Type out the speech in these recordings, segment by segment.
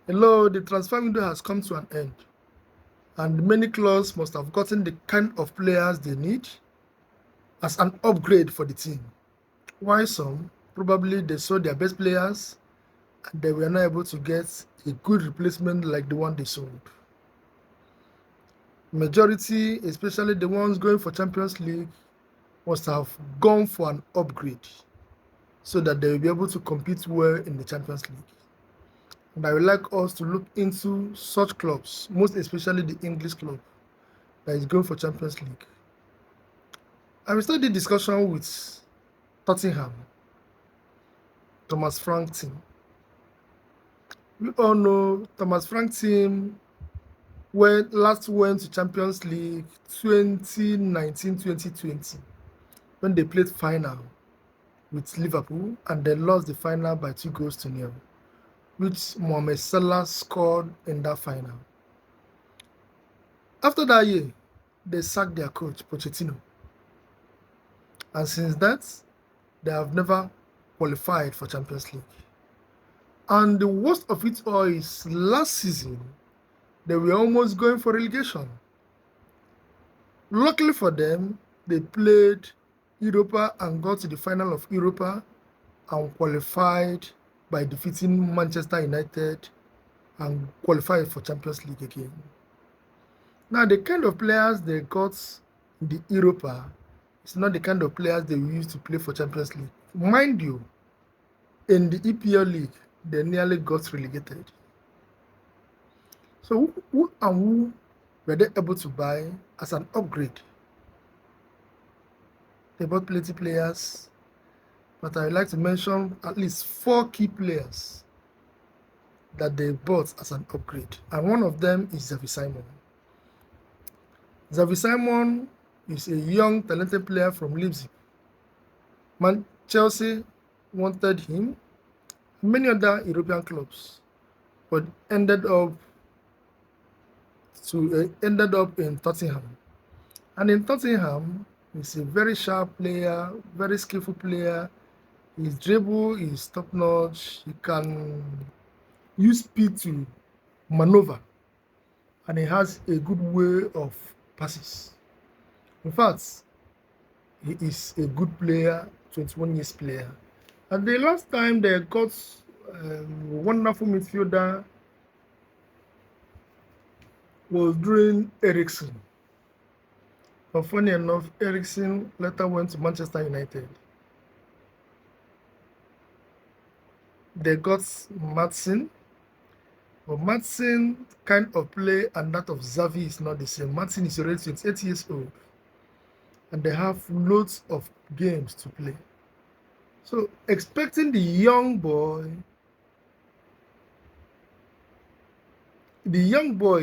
Hello, the transfer window has come to an end, and many clubs must have gotten the kind of players they need as an upgrade for the team. While some, probably they sold their best players and they were not able to get a good replacement like the one they sold. Majority, especially the ones going for Champions League, must have gone for an upgrade so that they will be able to compete well in the Champions League. And I would like us to look into such clubs, most especially the English club that is going for Champions League. I will start the discussion with Tottenham, Thomas Frank team. We all know Thomas Frank team last went to Champions League 2019-2020 when they played final with Liverpool and they lost the final by 2-0, which Mohamed Salah scored in that final. After that year, they sacked their coach, Pochettino. And since that, they have never qualified for Champions League. And the worst of it all is last season, they were almost going for relegation. Luckily for them, they played Europa and got to the final of Europa and qualified by defeating Manchester United and qualified for Champions League again. Now, the kind of players they got in the Europa is not the kind of players they used to play for Champions League. Mind you, in the EPL League, they nearly got relegated. So who were they able to buy as an upgrade? They bought plenty players, but I would like to mention at least 4 key players that they bought as an upgrade. And one of them is Xavi Simon. Xavi Simon is a young, talented player from Leipzig. Chelsea wanted him, many other European clubs, but ended up in Tottenham. And in Tottenham, he's a very sharp player, very skillful player. His dribble is top-notch. He can use speed to maneuver, and he has a good way of passes. In fact, he is a good player, 21 years player. And the last time they got a wonderful midfielder was during Eriksen. But funny enough, Eriksen later went to Manchester United. They got Maatsen, but Maatsen kind of play and that of Xavi is not the same. Maatsen is already 28 years old, and they have loads of games to play. So expecting the young boy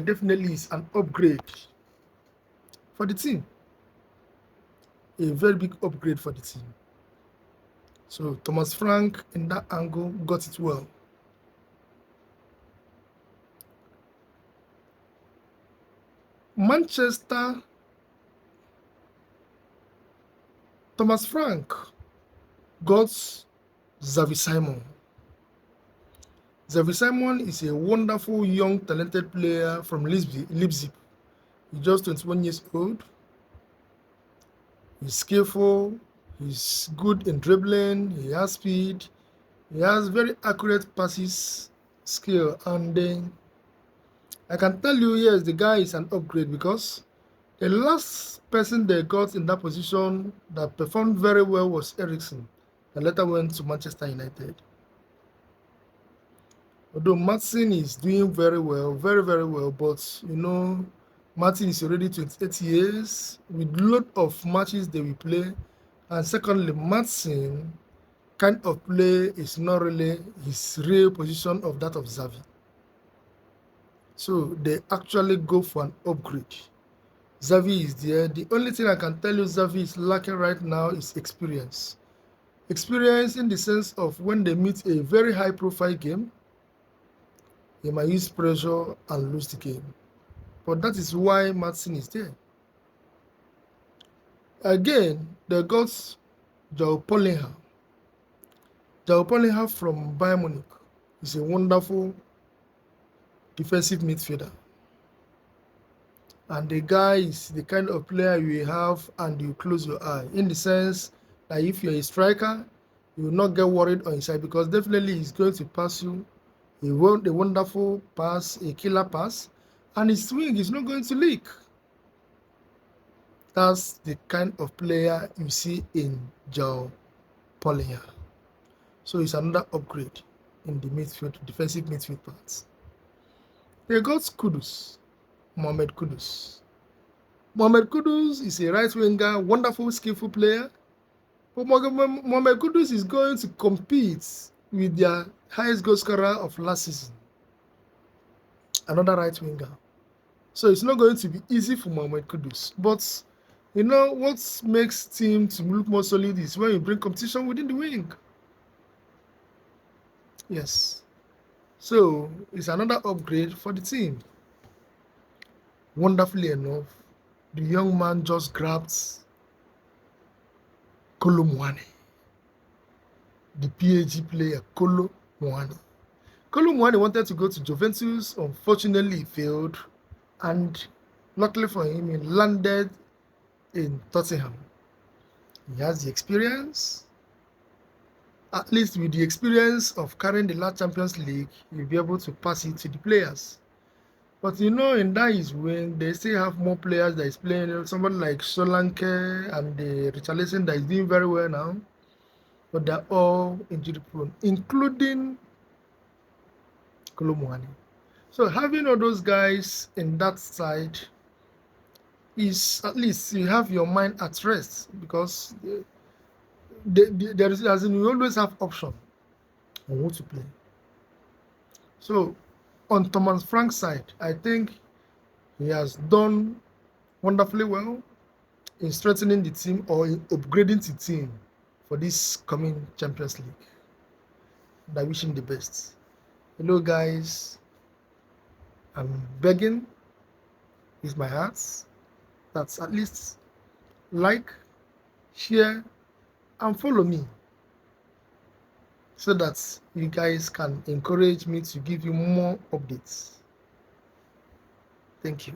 definitely is an upgrade for the team. A very big upgrade for the team. So Thomas Frank in that angle got it well. Manchester, Thomas Frank got Xavi Simon. Xavi Simon is a wonderful, young, talented player from Leipzig. He's just 21 years old. He's skillful. He's good in dribbling. He has speed. He has very accurate passes skill. And I can tell you, yes, the guy is an upgrade because the last person they got in that position that performed very well was Eriksen, and later went to Manchester United. Although Maatsen is doing very well, very, very well, but you know, Maatsen is already 28 years with a lot of matches they will play. And secondly, Maatsen kind of play is not really his real position of that of Xavi. So they actually go for an upgrade. Xavi is there. The only thing I can tell you Xavi is lacking right now is experience. Experience in the sense of when they meet a very high profile game, he might use pressure and lose the game. But that is why Maatsen is there. Again, they got João Paulinho. João Paulinho from Bayern Munich is a wonderful defensive midfielder. And the guy is the kind of player you have and you close your eye, in the sense that if you're a striker, you will not get worried on his side, because definitely he's going to pass you a wonderful pass, a killer pass, and his swing is not going to leak. That's the kind of player you see in Joe Paulinho. So it's another upgrade in the midfield, defensive midfield parts. They got Kudus, Mohamed Kudus. Mohamed Kudus is a right winger, wonderful, skillful player. But Mohamed Kudus is going to compete with their highest goal scorer of last season, another right winger. So it's not going to be easy for Mohamed Kudus. But you know what makes team to look more solid is when you bring competition within the wing. Yes. So it's another upgrade for the team. Wonderfully enough, the young man just grabbed Kolo Muani, the PAG player Kolo Muani. Kolo Muani wanted to go to Juventus. Unfortunately, he failed. And luckily for him, he landed in Tottenham. He has the experience. At least with the experience of carrying the last Champions League, he'll be able to pass it to the players. But you know, in that his wing, they still have more players that is playing. Somebody like Solanke and Richarlison that is doing very well now. But they're all injury prone, including Kolo Muani. So having all those guys in that side is, at least you have your mind at rest, because there is, as in, you always have option on who to play. So on Thomas Frank's side, I think he has done wonderfully well in strengthening the team or in upgrading the team for this coming Champions League. And I wish him the best. Hello guys, I'm begging with my heart that at least like, share, and follow me, so that you guys can encourage me to give you more updates. Thank you.